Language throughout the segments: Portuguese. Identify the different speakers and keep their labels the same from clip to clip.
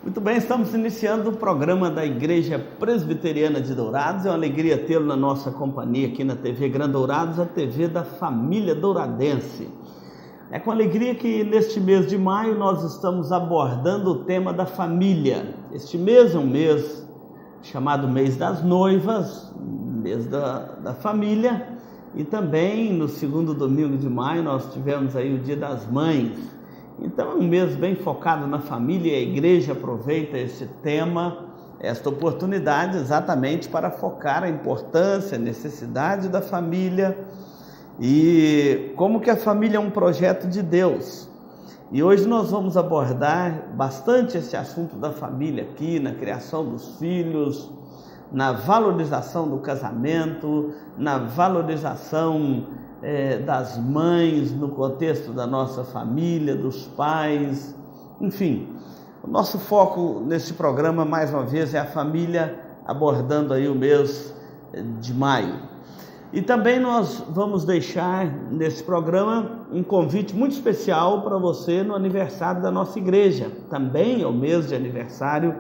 Speaker 1: Muito bem, estamos iniciando o programa da Igreja Presbiteriana de Dourados. É uma alegria tê-lo na nossa companhia aqui na TV Gran Dourados, a TV da família douradense. É com alegria que neste mês de maio nós estamos abordando o tema da família. Este mês é um mês chamado mês das noivas, mês da família, e também no segundo domingo de maio nós tivemos aí o Dia das Mães. Então é um mês bem focado na família e a igreja aproveita esse tema, esta oportunidade exatamente para focar a importância, a necessidade da família e como que a família é um projeto de Deus. E hoje nós vamos abordar bastante esse assunto da família aqui, na criação dos filhos, na valorização do casamento, na valorização das mães, no contexto da nossa família, dos pais, enfim. O nosso foco neste programa, mais uma vez, é a família, abordando aí o mês de maio. E também nós vamos deixar nesse programa um convite muito especial para você no aniversário da nossa igreja. Também é o mês de aniversário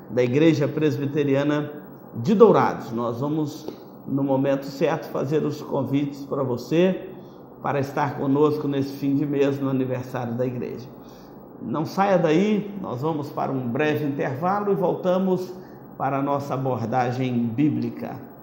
Speaker 1: da Igreja Presbiteriana de Dourados. Nós vamos, no momento certo, fazer os convites para você, para estar conosco nesse fim de mês, no aniversário da igreja. Não saia daí, nós vamos para um breve intervalo e voltamos para a nossa abordagem bíblica.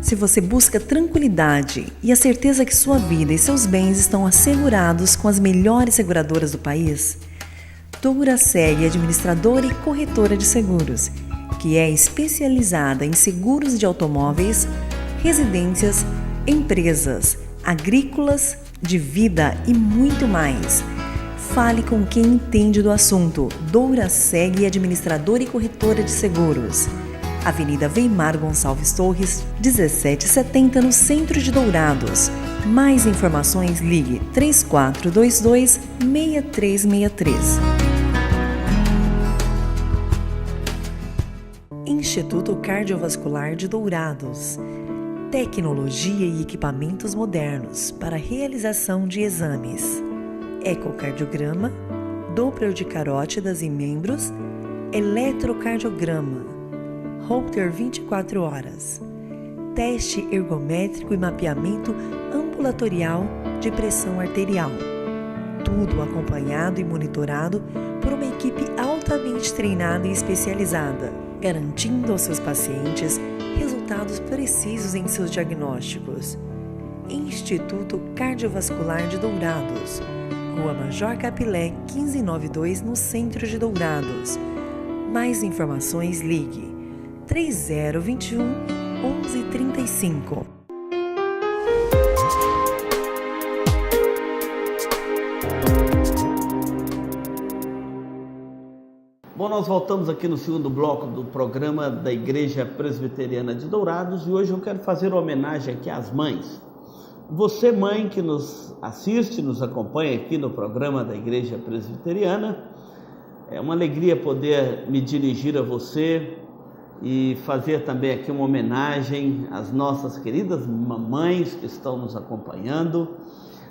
Speaker 2: Se você busca tranquilidade e a certeza que sua vida e seus bens estão assegurados com as melhores seguradoras do país, Douraseg Administradora e Corretora de Seguros, que é especializada em seguros de automóveis, residências, empresas, agrícolas, de vida e muito mais. Fale com quem entende do assunto. Douraseg Administradora e Corretora de Seguros. Avenida Weimar Gonçalves Torres, 1770, no centro de Dourados. Mais informações, ligue 3422-6363. Instituto Cardiovascular de Dourados. Tecnologia e equipamentos modernos para realização de exames. Ecocardiograma, Doppler de carótidas e membros, eletrocardiograma, Holter 24 horas, teste ergométrico e mapeamento ambulatorial de pressão arterial. Tudo acompanhado e monitorado por uma equipe altamente treinada e especializada, garantindo aos seus pacientes resultados precisos em seus diagnósticos. Instituto Cardiovascular de Dourados, Rua Major Capilé, 1592, no centro de Dourados. Mais informações, ligue 3021 1135.
Speaker 1: Bom, nós voltamos aqui no segundo bloco do programa da Igreja Presbiteriana de Dourados e hoje eu quero fazer uma homenagem aqui às mães. Você, mãe, que nos assiste, nos acompanha aqui no programa da Igreja Presbiteriana, é uma alegria poder me dirigir a você e fazer também aqui uma homenagem às nossas queridas mamães que estão nos acompanhando.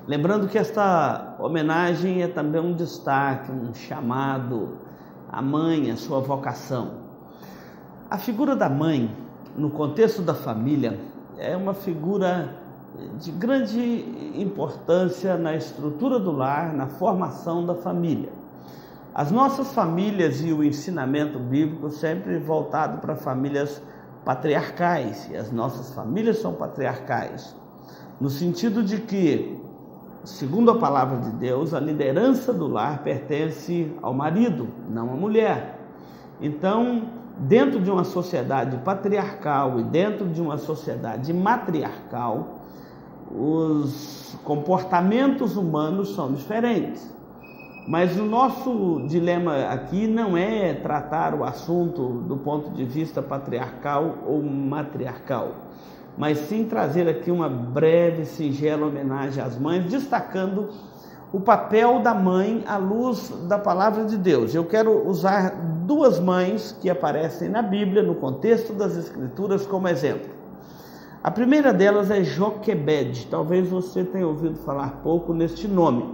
Speaker 1: Lembrando que esta homenagem é também um destaque, um chamado à mãe, à sua vocação. A figura da mãe, no contexto da família, é uma figura de grande importância na estrutura do lar, na formação da família. As nossas famílias e o ensinamento bíblico sempre voltado para famílias patriarcais, e as nossas famílias são patriarcais, no sentido de que, segundo a palavra de Deus, a liderança do lar pertence ao marido, não à mulher. Então, dentro de uma sociedade patriarcal e dentro de uma sociedade matriarcal, os comportamentos humanos são diferentes. Mas o nosso dilema aqui não é tratar o assunto do ponto de vista patriarcal ou matriarcal, mas sim trazer aqui uma breve, singela homenagem às mães, destacando o papel da mãe à luz da palavra de Deus. Eu quero usar duas mães que aparecem na Bíblia, no contexto das Escrituras, como exemplo. A primeira delas é Joquebede. Talvez você tenha ouvido falar pouco neste nome.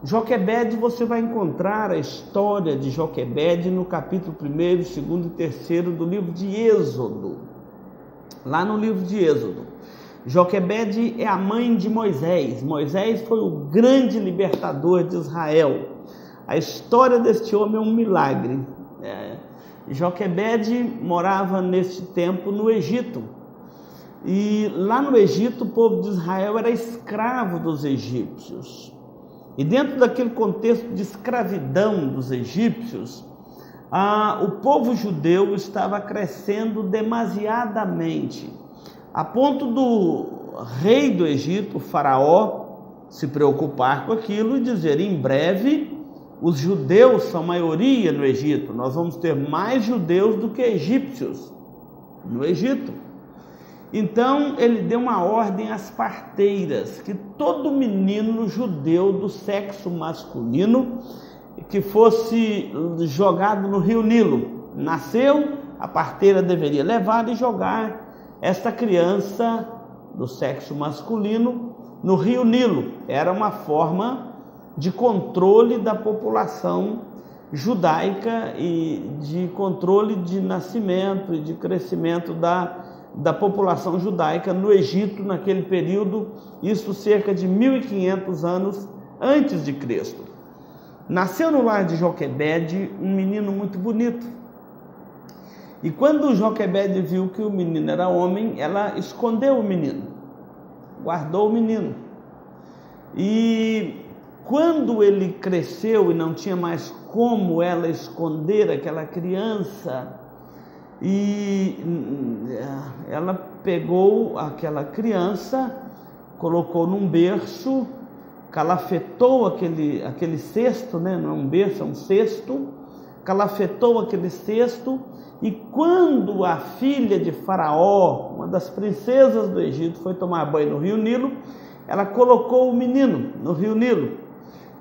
Speaker 1: Joquebede, você vai encontrar a história de Joquebede no capítulo 1, 2 e 3 do livro de Êxodo. Lá no livro de Êxodo. Joquebede é a mãe de Moisés. Moisés foi o grande libertador de Israel. A história deste homem é um milagre. Joquebede morava neste tempo no Egito. E lá no Egito o povo de Israel era escravo dos egípcios. E dentro daquele contexto de escravidão dos egípcios, o povo judeu estava crescendo demasiadamente, a ponto do rei do Egito, Faraó, se preocupar com aquilo e dizer: em breve os judeus são maioria no Egito, nós vamos ter mais judeus do que egípcios no Egito. Então ele deu uma ordem às parteiras, que todo menino judeu do sexo masculino que fosse jogado no rio Nilo, nasceu, a parteira deveria levar e jogar esta criança do sexo masculino no rio Nilo. Era uma forma de controle da população judaica e de controle de nascimento e de crescimento da população judaica no Egito naquele período, isso cerca de 1500 anos antes de Cristo. Nasceu no lar de Joquebede um menino muito bonito. E quando Joquebede viu que o menino era homem, ela escondeu o menino, guardou o menino. E quando ele cresceu e não tinha mais como ela esconder aquela criança, e ela pegou aquela criança, colocou num berço, calafetou aquele cesto, né? Não é um berço, é um cesto, calafetou aquele cesto, e quando a filha de Faraó, uma das princesas do Egito, foi tomar banho no rio Nilo, ela colocou o menino no rio Nilo,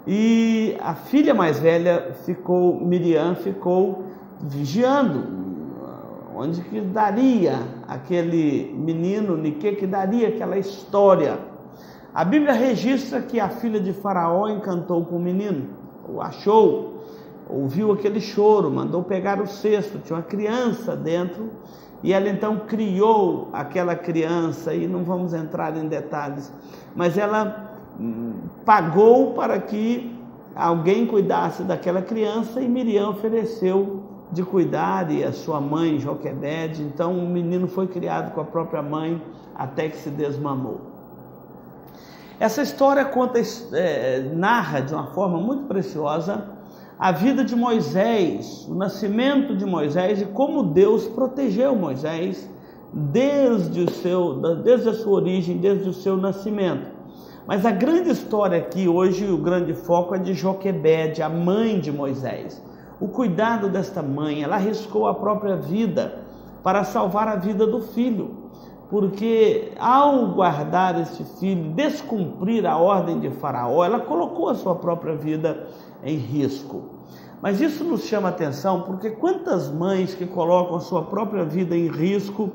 Speaker 1: e a filha mais velha Miriam ficou vigiando onde que daria aquele menino, que daria aquela história. A Bíblia registra que a filha de Faraó encantou com o menino, o achou, ouviu aquele choro, mandou pegar o cesto, tinha uma criança dentro, e ela então criou aquela criança, e não vamos entrar em detalhes, mas ela pagou para que alguém cuidasse daquela criança, e Miriam ofereceu de cuidar, e a sua mãe, Joquebede. Então o menino foi criado com a própria mãe até que se desmamou. Essa história narra de uma forma muito preciosa a vida de Moisés, o nascimento de Moisés e como Deus protegeu Moisés desde a sua origem, desde o seu nascimento. Mas a grande história aqui hoje, o grande foco é de Joquebede, a mãe de Moisés. O cuidado desta mãe, ela arriscou a própria vida para salvar a vida do filho, porque ao guardar esse filho, descumprir a ordem de Faraó, ela colocou a sua própria vida em risco. Mas isso nos chama a atenção, porque quantas mães que colocam a sua própria vida em risco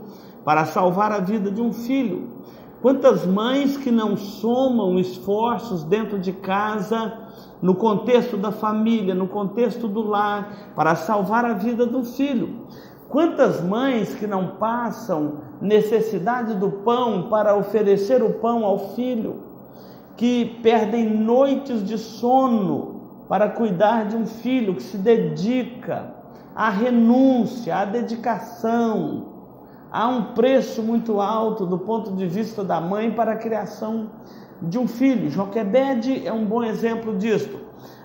Speaker 1: para salvar a vida de um filho? Quantas mães que não somam esforços dentro de casa, no contexto da família, no contexto do lar, para salvar a vida do filho? Quantas mães que não passam necessidade do pão para oferecer o pão ao filho, que perdem noites de sono para cuidar de um filho, que se dedica à renúncia, à dedicação, há um preço muito alto do ponto de vista da mãe para a criação de um filho. Joquebede é um bom exemplo disto,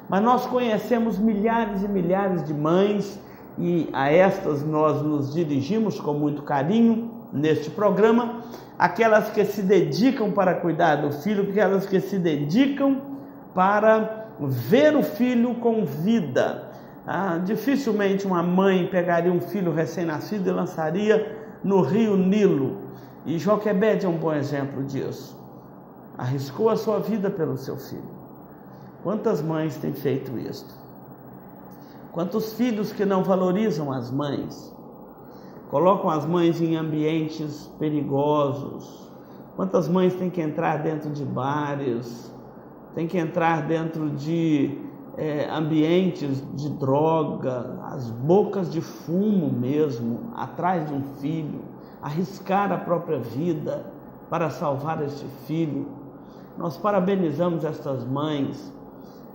Speaker 1: mas nós conhecemos milhares e milhares de mães, e a estas nós nos dirigimos com muito carinho neste programa, aquelas que se dedicam para cuidar do filho, aquelas que se dedicam para ver o filho com vida. Dificilmente uma mãe pegaria um filho recém-nascido e lançaria no rio Nilo, e Joquebede é um bom exemplo disso. Arriscou a sua vida pelo seu filho. Quantas mães têm feito isso? Quantos filhos que não valorizam as mães, colocam as mães em ambientes perigosos? Quantas mães têm que entrar dentro de bares, têm que entrar dentro de ambientes de droga, as bocas de fumo mesmo, atrás de um filho, arriscar a própria vida para salvar este filho? Nós parabenizamos estas mães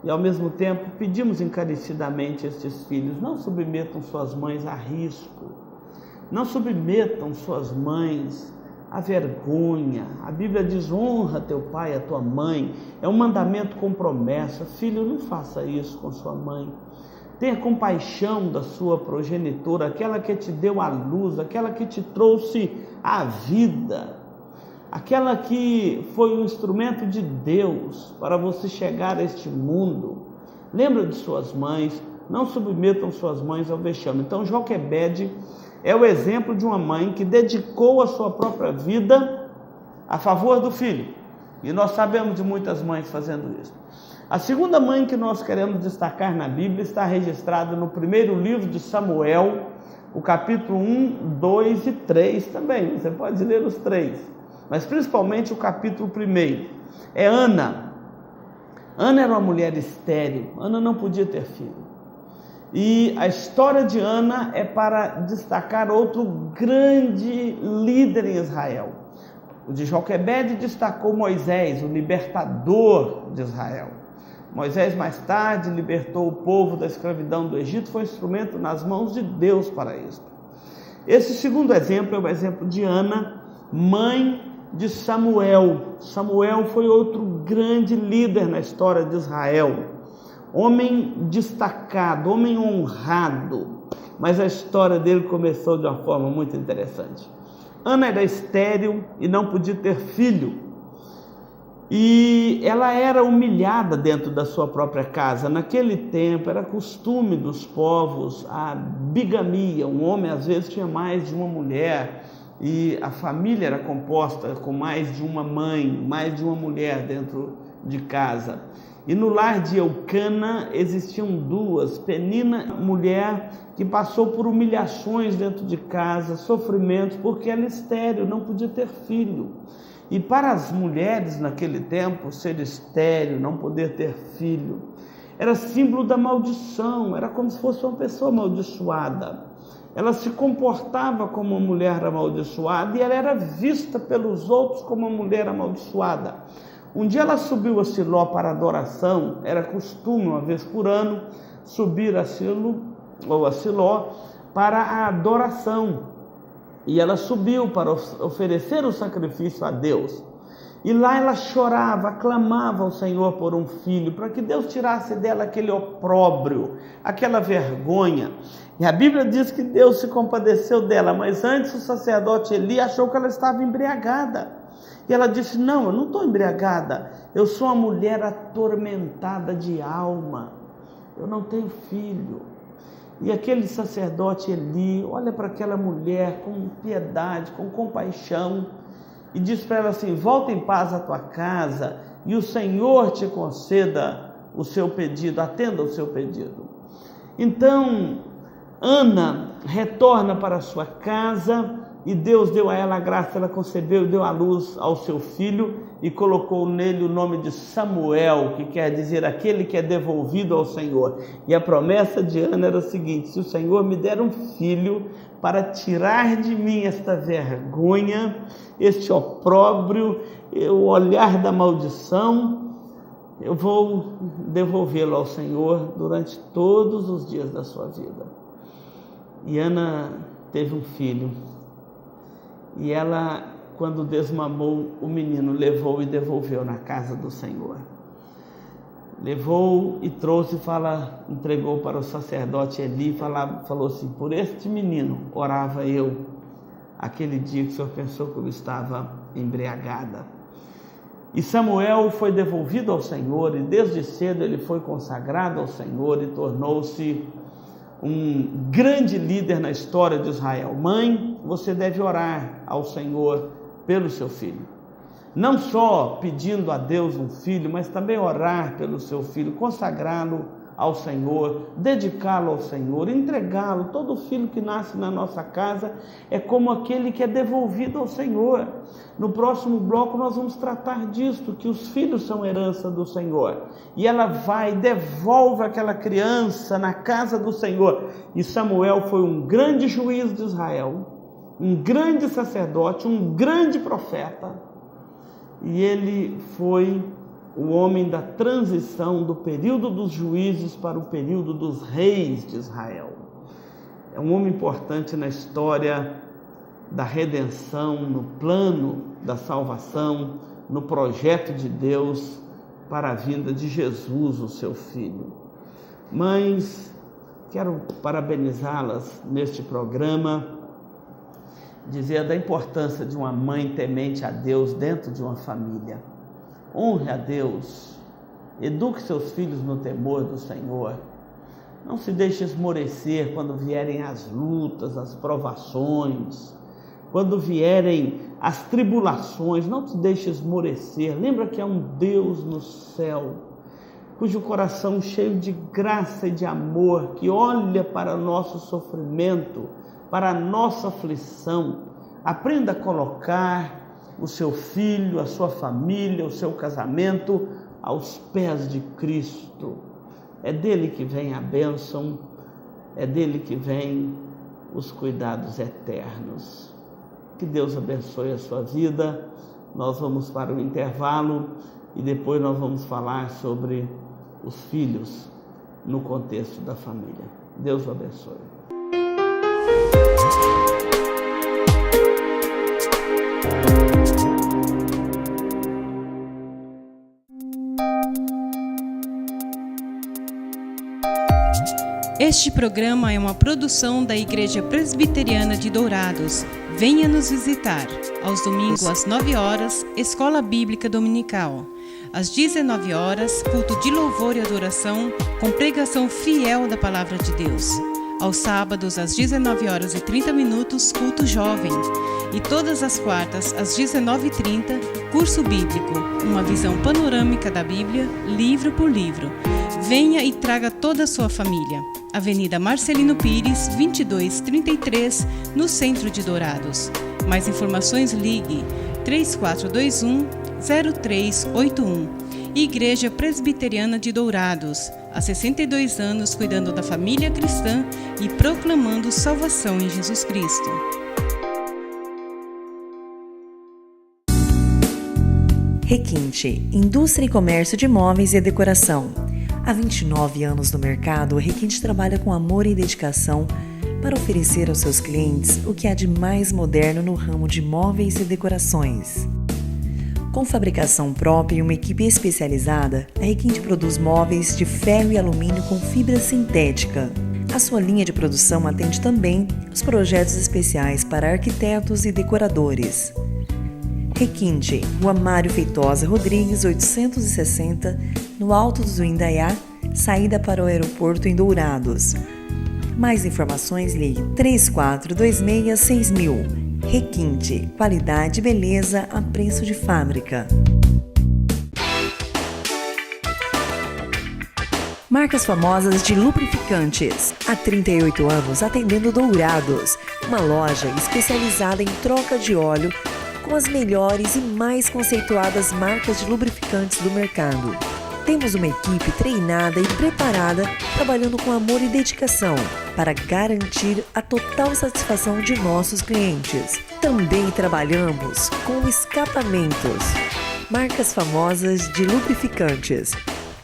Speaker 1: e ao mesmo tempo pedimos encarecidamente a estes filhos: não submetam suas mães a risco, não submetam suas mães a vergonha. A Bíblia diz: honra teu pai e a tua mãe, é um mandamento com promessa. Filho, não faça isso com sua mãe. Tenha compaixão da sua progenitora, aquela que te deu a luz, aquela que te trouxe a vida, aquela que foi um instrumento de Deus para você chegar a este mundo. Lembra de suas mães, não submetam suas mães ao vexame. Então Joquebede é o exemplo de uma mãe que dedicou a sua própria vida a favor do filho. E nós sabemos de muitas mães fazendo isso. A segunda mãe que nós queremos destacar na Bíblia está registrada no primeiro livro de Samuel, o capítulo 1, 2 e 3 também. Você pode ler os 3, mas principalmente o capítulo 1. É Ana. Ana era uma mulher estéril. Ana não podia ter filho. E a história de Ana é para destacar outro grande líder em Israel. O de Joquebede destacou Moisés, o libertador de Israel. Moisés mais tarde libertou o povo da escravidão do Egito, foi instrumento nas mãos de Deus para isso. Esse segundo exemplo é o exemplo de Ana, mãe de Samuel. Samuel foi outro grande líder na história de Israel. Homem destacado, homem honrado, mas a história dele começou de uma forma muito interessante. Ana era estéril e não podia ter filho, e ela era humilhada dentro da sua própria casa. Naquele tempo era costume dos povos a bigamia. Um homem às vezes tinha mais de uma mulher, e a família era composta com mais de uma mãe, mais de uma mulher dentro de casa. E no lar de Eucana existiam duas: Penina, mulher que passou por humilhações dentro de casa, sofrimentos, porque ela era estéril, não podia ter filho. E para as mulheres naquele tempo, ser estéril, não poder ter filho, era símbolo da maldição, era como se fosse uma pessoa amaldiçoada. Ela se comportava como uma mulher amaldiçoada e ela era vista pelos outros como uma mulher amaldiçoada. Um dia ela subiu a Siló para adoração. Era costume, uma vez por ano, subir a Siló para a adoração. E ela subiu para oferecer o sacrifício a Deus. E lá ela chorava, clamava ao Senhor por um filho, para que Deus tirasse dela aquele opróbrio, aquela vergonha. E a Bíblia diz que Deus se compadeceu dela, mas antes o sacerdote Eli achou que ela estava embriagada. E ela disse: não, eu não estou embriagada, eu sou uma mulher atormentada de alma, eu não tenho filho. E aquele sacerdote Eli olha para aquela mulher com piedade, com compaixão, e diz para ela assim: volta em paz à tua casa e o Senhor te conceda o seu pedido, atenda o seu pedido. Então Ana retorna para a sua casa e Deus deu a ela a graça, ela concebeu e deu à luz ao seu filho e colocou nele o nome de Samuel, que quer dizer aquele que é devolvido ao Senhor. E a promessa de Ana era o seguinte: se o Senhor me der um filho para tirar de mim esta vergonha, este opróbrio, o olhar da maldição, eu vou devolvê-lo ao Senhor durante todos os dias da sua vida. E Ana teve um filho. E ela, quando desmamou o menino, levou e devolveu na casa do Senhor. Levou e trouxe, entregou para o sacerdote Eli, falou assim: por este menino orava eu, aquele dia que o Senhor pensou que eu estava embriagada. E Samuel foi devolvido ao Senhor, e desde cedo ele foi consagrado ao Senhor e tornou-se um grande líder na história de Israel. Mãe, você deve orar ao Senhor pelo seu filho. não só pedindo a Deus um filho, mas também orar pelo seu filho, consagrá-lo ao Senhor, dedicá-lo ao Senhor, entregá-lo. Todo filho que nasce na nossa casa é como aquele que é devolvido ao Senhor. No próximo bloco nós vamos tratar disso, que os filhos são herança do Senhor. E ela vai, devolve aquela criança na casa do Senhor. E Samuel foi um grande juiz de Israel, um grande sacerdote, um grande profeta. E ele foi o homem da transição do período dos juízes para o período dos reis de Israel. É um homem importante na história da redenção, no plano da salvação, no projeto de Deus para a vinda de Jesus, o seu filho. Mães, quero parabenizá-las neste programa, dizer da importância de uma mãe temente a Deus dentro de uma família. Honre a Deus, eduque seus filhos no temor do Senhor. Não se deixe esmorecer quando vierem as lutas, as provações, quando vierem as tribulações. Não se deixe esmorecer. Lembra que há um Deus no céu, cujo coração cheio de graça e de amor, que olha para o nosso sofrimento, para a nossa aflição. Aprenda a colocar o seu filho, a sua família, o seu casamento aos pés de Cristo. É dele que vem a bênção, é dele que vem os cuidados eternos. Que Deus abençoe a sua vida. Nós vamos para o intervalo e depois nós vamos falar sobre os filhos no contexto da família. Deus o abençoe.
Speaker 3: Este programa é uma produção da Igreja Presbiteriana de Dourados. Venha nos visitar. Aos domingos, às 9 horas, Escola Bíblica Dominical. Às 19 horas, culto de louvor e adoração, com pregação fiel da Palavra de Deus. Aos sábados, às 19 horas e 30 minutos, culto jovem. E todas as quartas, às 19h30, curso bíblico, uma visão panorâmica da Bíblia, livro por livro. Venha e traga toda a sua família. Avenida Marcelino Pires, 2233, no centro de Dourados. Mais informações, ligue 3421-0381. Igreja Presbiteriana de Dourados, há 62 anos cuidando da família cristã e proclamando salvação em Jesus Cristo.
Speaker 2: Requinte, indústria e comércio de móveis e decoração. Há 29 anos no mercado, o Requinte trabalha com amor e dedicação para oferecer aos seus clientes o que há de mais moderno no ramo de móveis e decorações. Com fabricação própria e uma equipe especializada, a Requinte produz móveis de ferro e alumínio com fibra sintética. A sua linha de produção atende também os projetos especiais para arquitetos e decoradores. Requinte, Rua Mário Feitosa Rodrigues, 860, no Alto do Indaiá, saída para o aeroporto em Dourados. Mais informações, ligue 3426-6000. Requinte, qualidade e beleza a preço de fábrica. Marcas famosas de lubrificantes. Há 38 anos atendendo Dourados, uma loja especializada em troca de óleo com as melhores e mais conceituadas marcas de lubrificantes do mercado. Temos uma equipe treinada e preparada, trabalhando com amor e dedicação para garantir a total satisfação de nossos clientes. Também trabalhamos com escapamentos. Marcas famosas de lubrificantes.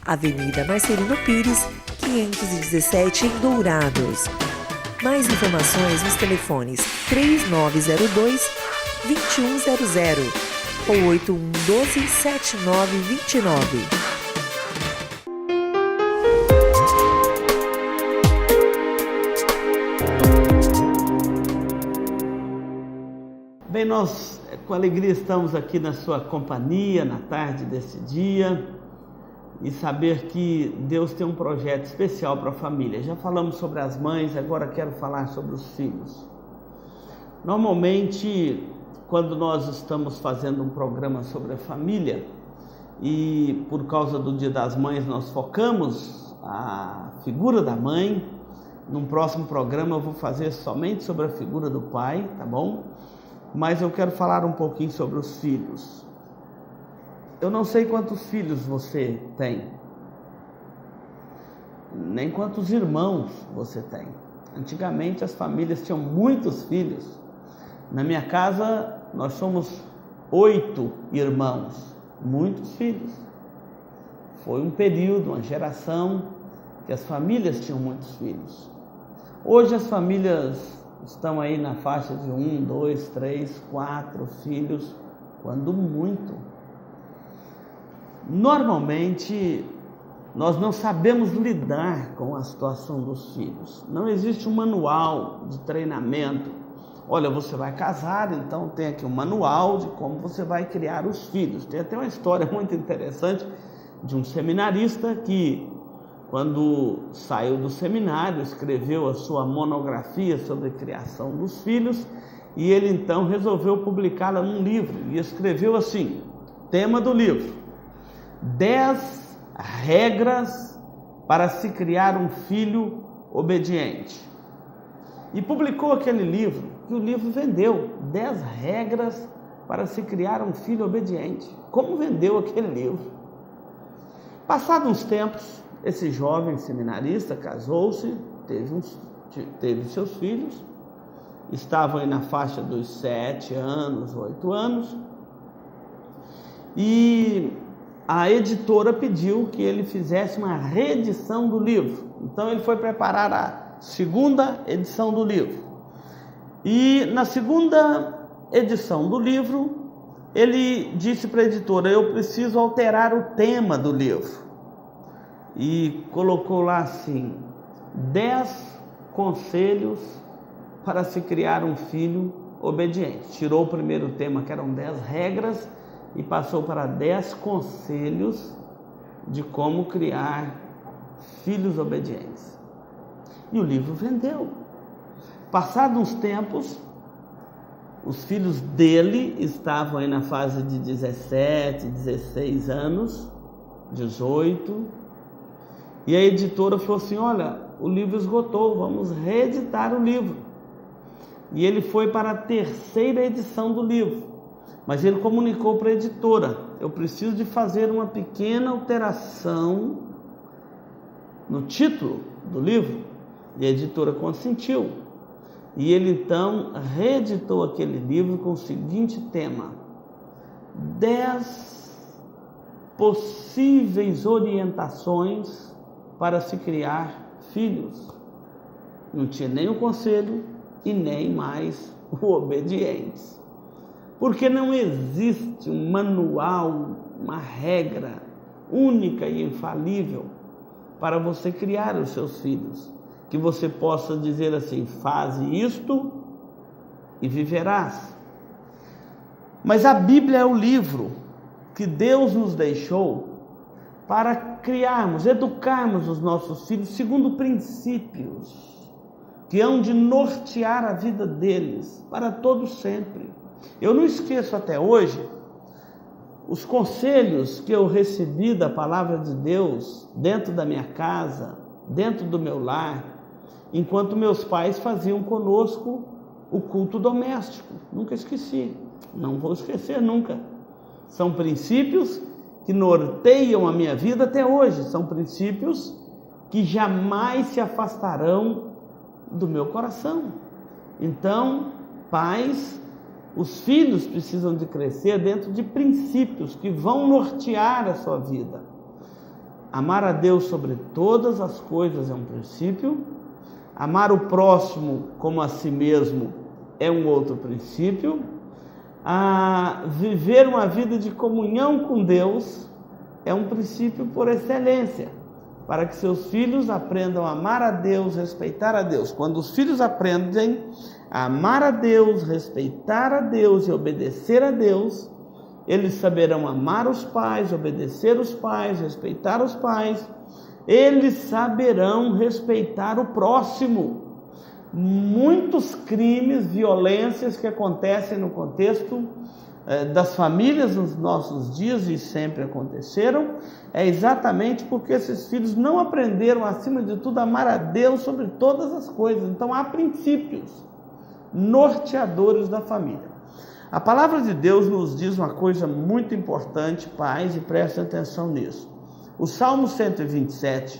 Speaker 2: Avenida Marcelino Pires, 517 em Dourados. Mais informações nos telefones 3902-2100 ou 8112-7929.
Speaker 1: Bem, nós com alegria estamos aqui na sua companhia na tarde desse dia e saber que Deus tem um projeto especial para a família. Já falamos sobre as mães, agora quero falar sobre os filhos. Normalmente quando nós estamos fazendo um programa sobre a família e por causa do Dia das Mães nós focamos a figura da mãe. Num próximo programa eu vou fazer somente sobre a figura do pai, tá bom? Mas eu quero falar um pouquinho sobre os filhos. Eu não sei quantos filhos você tem, nem quantos irmãos você tem. Antigamente as famílias tinham muitos filhos. Na minha casa nós somos 8 irmãos, muitos filhos. Foi um período, uma geração que as famílias tinham muitos filhos. Hoje as famílias estão aí na faixa de 1, 2, 3, 4 filhos, quando muito. Normalmente nós não sabemos lidar com a situação dos filhos. Não existe um manual de treinamento. Olha, você vai casar, então tem aqui um manual de como você vai criar os filhos. Tem até uma história muito interessante de um seminarista que, quando saiu do seminário, escreveu a sua monografia sobre a criação dos filhos e ele então resolveu publicá-la num livro e escreveu assim, tema do livro: 10 regras para se criar um filho obediente. E publicou aquele livro, que o livro vendeu, 10 regras para se criar um filho obediente. Como vendeu aquele livro? Passados uns tempos, esse jovem seminarista casou-se, teve seus filhos, estavam aí na faixa dos 7 anos, 8 anos, e a editora pediu que ele fizesse uma reedição do livro. Então ele foi preparar a segunda edição do livro. E na segunda edição do livro, ele disse para a editora: eu preciso alterar o tema do livro. E colocou lá assim: 10 conselhos para se criar um filho obediente. Tirou o primeiro tema, que eram 10 regras, e passou para 10 conselhos de como criar filhos obedientes. E o livro vendeu. Passados uns tempos, os filhos dele estavam aí na fase de 17, 16 anos, 18, e a editora falou assim: olha, o livro esgotou, vamos reeditar o livro. E ele foi para a terceira edição do livro, mas ele comunicou para a editora: eu preciso de fazer uma pequena alteração no título do livro. E a editora consentiu. E ele então reeditou aquele livro com o seguinte tema: 10 possíveis orientações para se criar filhos. Não tinha nem o conselho e nem mais o obedientes. Porque não existe um manual, uma regra única e infalível para você criar os seus filhos, que você possa dizer assim: faze isto e viverás. Mas a Bíblia é o livro que Deus nos deixou para criarmos, educarmos os nossos filhos segundo princípios que hão de nortear a vida deles para todo sempre. Eu não esqueço até hoje os conselhos que eu recebi da palavra de Deus dentro da minha casa, dentro do meu lar, enquanto meus pais faziam conosco o culto doméstico. Nunca esqueci, não vou esquecer nunca. São princípios que norteiam a minha vida até hoje, são princípios que jamais se afastarão do meu coração. Então, pais, os filhos precisam de crescer dentro de princípios que vão nortear a sua vida. Amar a Deus sobre todas as coisas é um princípio. Amar o próximo como a si mesmo é um outro princípio. Viver uma vida de comunhão com Deus é um princípio por excelência, para que seus filhos aprendam a amar a Deus, respeitar a Deus. Quando os filhos aprendem a amar a Deus, respeitar a Deus e obedecer a Deus, eles saberão amar os pais, obedecer os pais, respeitar os pais. Eles saberão respeitar o próximo. muitos crimes, violências que acontecem no contexto das famílias nos nossos dias e sempre aconteceram, é exatamente porque esses filhos não aprenderam, acima de tudo, a amar a Deus sobre todas as coisas. Então há princípios norteadores da família. A palavra de Deus nos diz uma coisa muito importante, pais, e prestem atenção nisso. O Salmo 127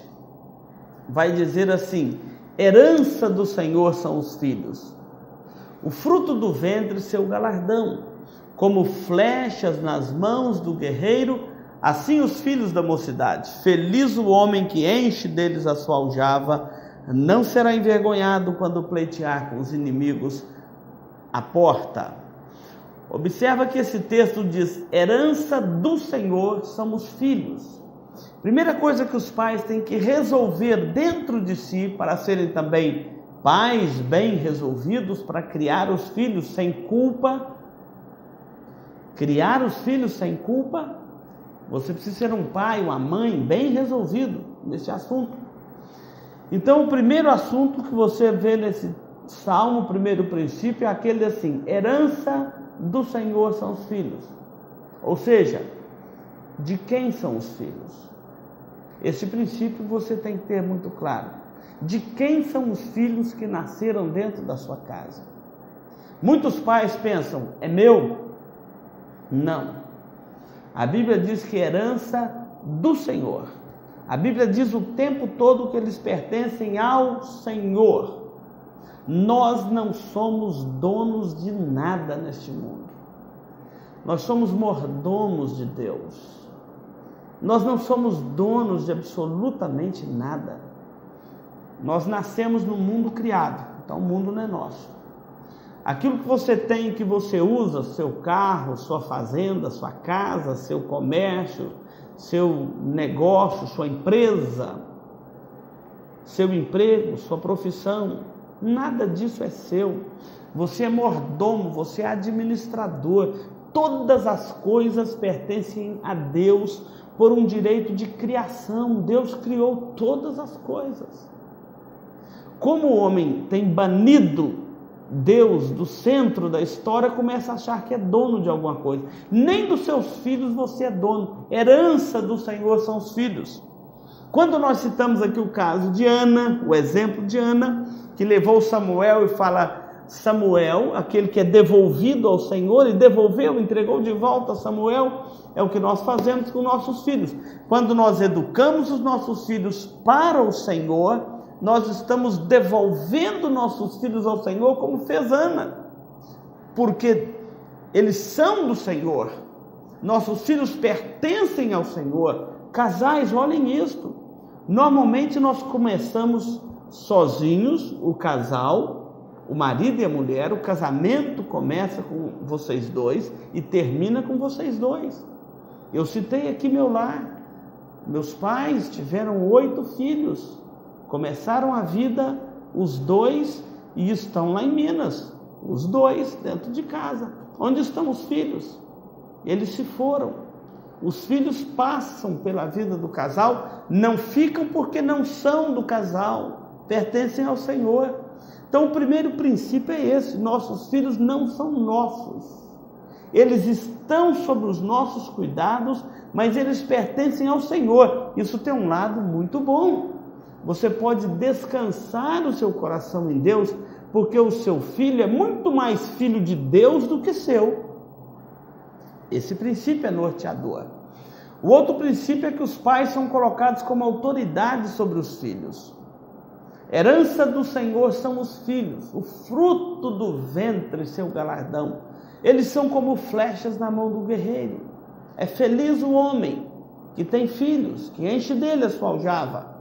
Speaker 1: vai dizer assim: herança do Senhor são os filhos, o fruto do ventre seu galardão. Como flechas nas mãos do guerreiro, assim os filhos da mocidade. Feliz o homem que enche deles a sua aljava, não será envergonhado quando pleitear com os inimigos à porta. Observa que esse texto diz: herança do Senhor são os filhos. Primeira coisa que os pais têm que resolver dentro de si, para serem também pais bem resolvidos, para criar os filhos sem culpa. Criar os filhos sem culpa, você precisa ser um pai, uma mãe bem resolvido nesse assunto. Então, o primeiro assunto que você vê nesse salmo, o primeiro princípio, é aquele assim: herança do Senhor são os filhos. Ou seja, de quem são os filhos? Esse princípio você tem que ter muito claro. De quem são os filhos que nasceram dentro da sua casa? Muitos pais pensam: é meu? Não. A Bíblia diz que é herança do Senhor. A Bíblia diz o tempo todo que eles pertencem ao Senhor. Nós não somos donos de nada neste mundo. Nós somos mordomos de Deus. Nós não somos donos de absolutamente nada. Nós nascemos no mundo criado, então o mundo não é nosso. Aquilo que você tem, que você usa, seu carro, sua fazenda, sua casa, seu comércio, seu negócio, sua empresa, seu emprego, sua profissão, nada disso é seu. Você é mordomo, você é administrador. Todas as coisas pertencem a Deus por um direito de criação. Deus criou todas as coisas. Como o homem tem banido Deus do centro da história, começa a achar que é dono de alguma coisa. Nem dos seus filhos você é dono. Herança do Senhor são os filhos. Quando nós citamos aqui o caso de Ana, o exemplo de Ana, que levou Samuel e fala: Samuel, aquele que é devolvido ao Senhor, e devolveu, entregou de volta a Samuel, é o que nós fazemos com nossos filhos. Quando nós educamos os nossos filhos para o Senhor, nós estamos devolvendo nossos filhos ao Senhor, como fez Ana, porque eles são do Senhor. Nossos filhos pertencem ao Senhor. Casais, olhem isto. Normalmente nós começamos sozinhos, o casal, o marido e a mulher. O casamento começa com vocês dois e termina com vocês dois. Eu citei aqui meu lar. Meus pais tiveram 8 filhos. Começaram a vida os 2 e estão lá em Minas, os 2 dentro de casa. Onde estão os filhos? Eles se foram. Os filhos passam pela vida do casal, não ficam porque não são do casal, pertencem ao Senhor. Então o primeiro princípio é esse: nossos filhos não são nossos. Eles estão sob os nossos cuidados, mas eles pertencem ao Senhor. Isso tem um lado muito bom. Você pode descansar o seu coração em Deus, porque o seu filho é muito mais filho de Deus do que seu. Esse princípio é norteador. O outro princípio é que os pais são colocados como autoridade sobre os filhos. Herança do Senhor são os filhos, o fruto do ventre, seu galardão. Eles são como flechas na mão do guerreiro. É feliz o homem que tem filhos, que enche dele a sua aljava.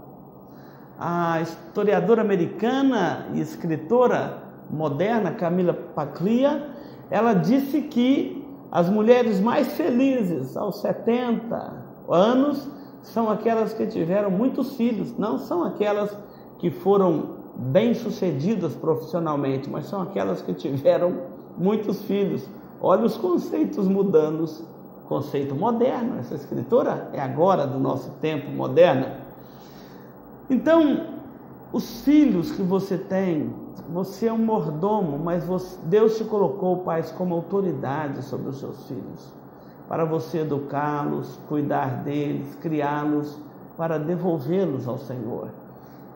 Speaker 1: A historiadora americana e escritora moderna Camila Paglia, ela disse que as mulheres mais felizes aos 70 anos são aquelas que tiveram muitos filhos, não são aquelas que foram bem-sucedidas profissionalmente, mas são aquelas que tiveram muitos filhos. Olha os conceitos mudando, conceito moderno. Essa escritora é agora do nosso tempo, moderna. Então, Os filhos que você tem, você é um mordomo, mas Deus te colocou, pais, como autoridade sobre os seus filhos, para você educá-los, cuidar deles, criá-los, para devolvê-los ao Senhor.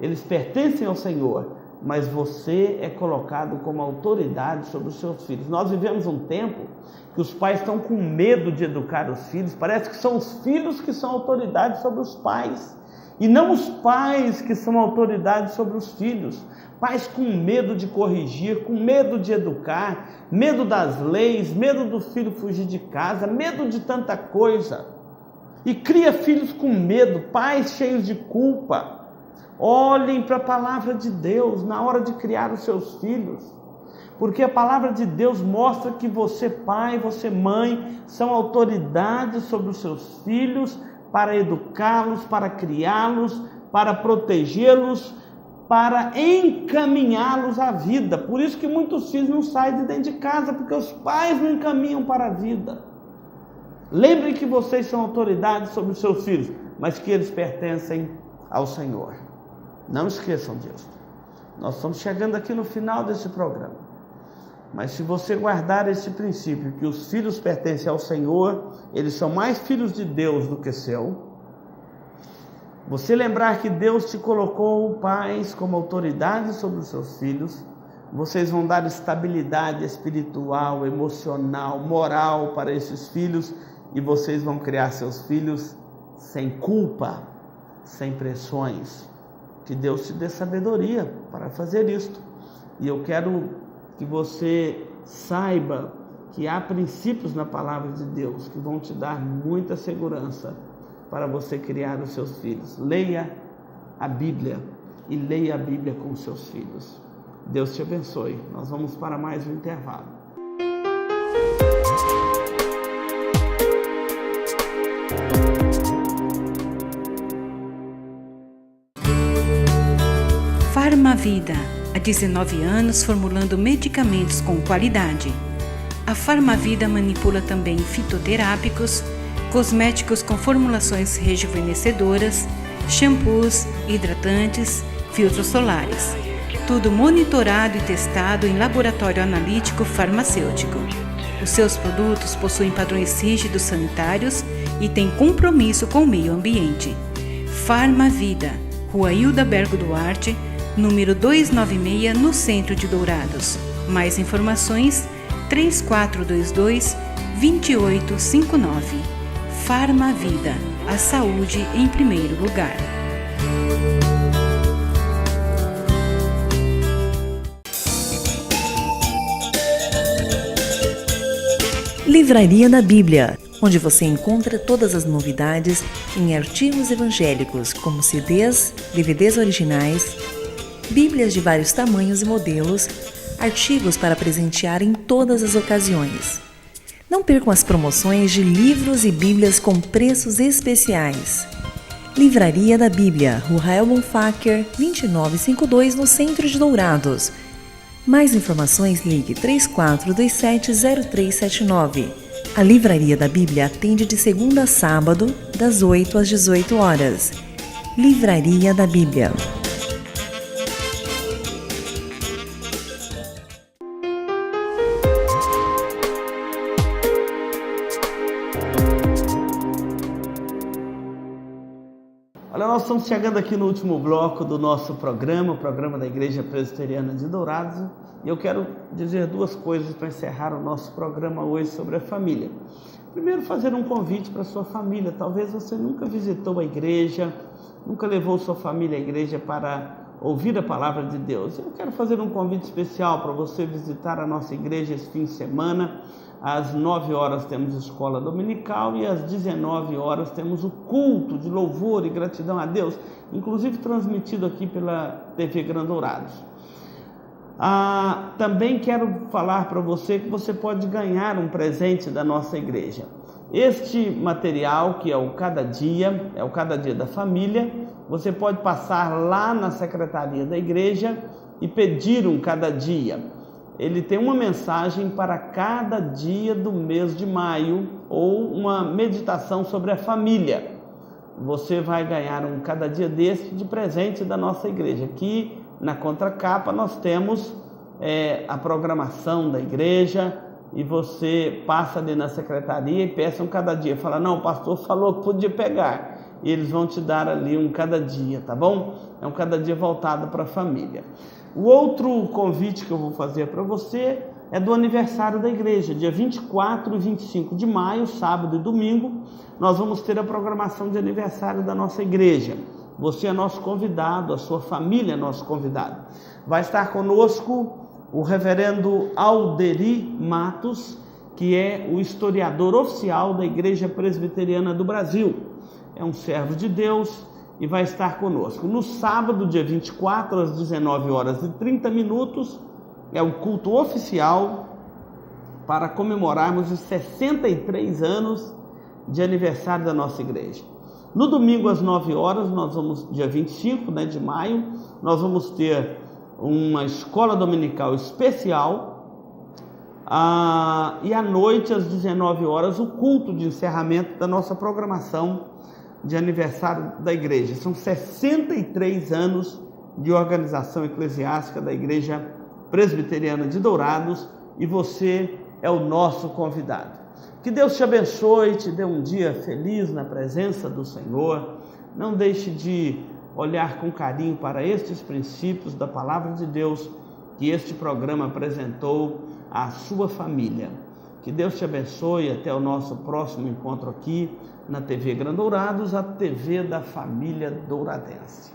Speaker 1: Eles pertencem ao Senhor, mas você é colocado como autoridade sobre os seus filhos. Nós vivemos um tempo que os pais estão com medo de educar os filhos, parece que são os filhos que são autoridade sobre os pais, e não os pais que são autoridade sobre os filhos. Pais com medo de corrigir, com medo de educar, medo das leis, medo do filho fugir de casa, medo de tanta coisa. E cria filhos com medo, pais cheios de culpa. Olhem para a palavra de Deus na hora de criar os seus filhos, porque a palavra de Deus mostra que você, pai, você, mãe, são autoridades sobre os seus filhos, para educá-los, para criá-los, para protegê-los, para encaminhá-los à vida. Por isso que muitos filhos não saem de dentro de casa, porque os pais não encaminham para a vida. Lembrem que vocês são autoridades sobre os seus filhos, mas que eles pertencem ao Senhor. Não esqueçam disso. Nós estamos chegando aqui no final desse programa. Mas se você guardar esse princípio, que os filhos pertencem ao Senhor, eles são mais filhos de Deus do que seu. Você lembrar que Deus te colocou, pais, como autoridade sobre os seus filhos, vocês vão dar estabilidade espiritual, emocional, moral para esses filhos, e vocês vão criar seus filhos sem culpa, sem pressões. Que Deus te dê sabedoria para fazer isto. E eu quero que você saiba que há princípios na palavra de Deus que vão te dar muita segurança para você criar os seus filhos. Leia a Bíblia e leia a Bíblia com os seus filhos. Deus te abençoe. Nós vamos para mais um intervalo.
Speaker 3: Farmavida, há 19 anos formulando medicamentos com qualidade. A Farmavida manipula também fitoterápicos, cosméticos com formulações rejuvenescedoras, shampoos, hidratantes, filtros solares. Tudo monitorado e testado em laboratório analítico farmacêutico. Os seus produtos possuem padrões rígidos sanitários e têm compromisso com o meio ambiente. Farmavida, Rua Hilda Bergo Duarte, número 296, no centro de Dourados. Mais informações, 3422-2859. Farmavida, a saúde em primeiro lugar.
Speaker 2: Livraria da Bíblia, onde você encontra todas as novidades em artigos evangélicos, como CDs, DVDs originais, Bíblias de vários tamanhos e modelos, artigos para presentear em todas as ocasiões. Não percam as promoções de livros e Bíblias com preços especiais. Livraria da Bíblia, Rua Rael Bonfacker, 2952, no centro de Dourados. Mais informações, ligue 3427-0379. A Livraria da Bíblia atende de segunda a sábado, das 8 às 18 horas. Livraria da Bíblia.
Speaker 1: Olha, nós estamos chegando aqui no último bloco do nosso programa, o programa da Igreja Presbiteriana de Dourados, e eu quero dizer duas coisas para encerrar o nosso programa hoje sobre a família. Primeiro, fazer um convite para a sua família. Talvez você nunca visitou a igreja, nunca levou sua família à igreja para ouvir a palavra de Deus. Eu quero fazer um convite especial para você visitar a nossa igreja esse fim de semana. Às 9 horas temos escola dominical e às 19 horas temos o culto de louvor e gratidão a Deus, inclusive transmitido aqui pela TV Grandourados. Também quero falar para você que você pode ganhar um presente da nossa igreja. Este material, que é o Cada Dia da Família, você pode passar lá na secretaria da igreja e pedir um Cada Dia. Ele tem uma mensagem para cada dia do mês de maio, ou uma meditação sobre a família. você vai ganhar um cada dia desse de presente da nossa igreja. Aqui na contracapa nós temos a programação da igreja, e você passa ali na secretaria e peça um cada dia. Fala, não, o pastor falou que podia pegar. E eles vão te dar ali um cada dia, tá bom? É um cada dia voltado para a família. O outro convite que eu vou fazer para você é do aniversário da igreja. Dia 24 e 25 de maio, sábado e domingo, nós vamos ter a programação de aniversário da nossa igreja. Você é nosso convidado, a sua família é nosso convidado. Vai estar conosco o reverendo Alderi Matos, que é o historiador oficial da Igreja Presbiteriana do Brasil. É um servo de Deus e vai estar conosco. No sábado, dia 24, às 19h30, é o culto oficial para comemorarmos os 63 anos de aniversário da nossa igreja. No domingo, às 9h, nós vamos, dia 25 de maio, nós vamos ter uma escola dominical especial, e à noite, às 19h, o culto de encerramento da nossa programação de aniversário da igreja. São 63 anos de organização eclesiástica da Igreja Presbiteriana de Dourados, e você é o nosso convidado. Que Deus te abençoe, te dê um dia feliz na presença do Senhor. Não deixe de olhar com carinho para estes princípios da Palavra de Deus que este programa apresentou à sua família. Que Deus te abençoe. Até o nosso próximo encontro aqui na TV Grandourados, a TV da família douradense.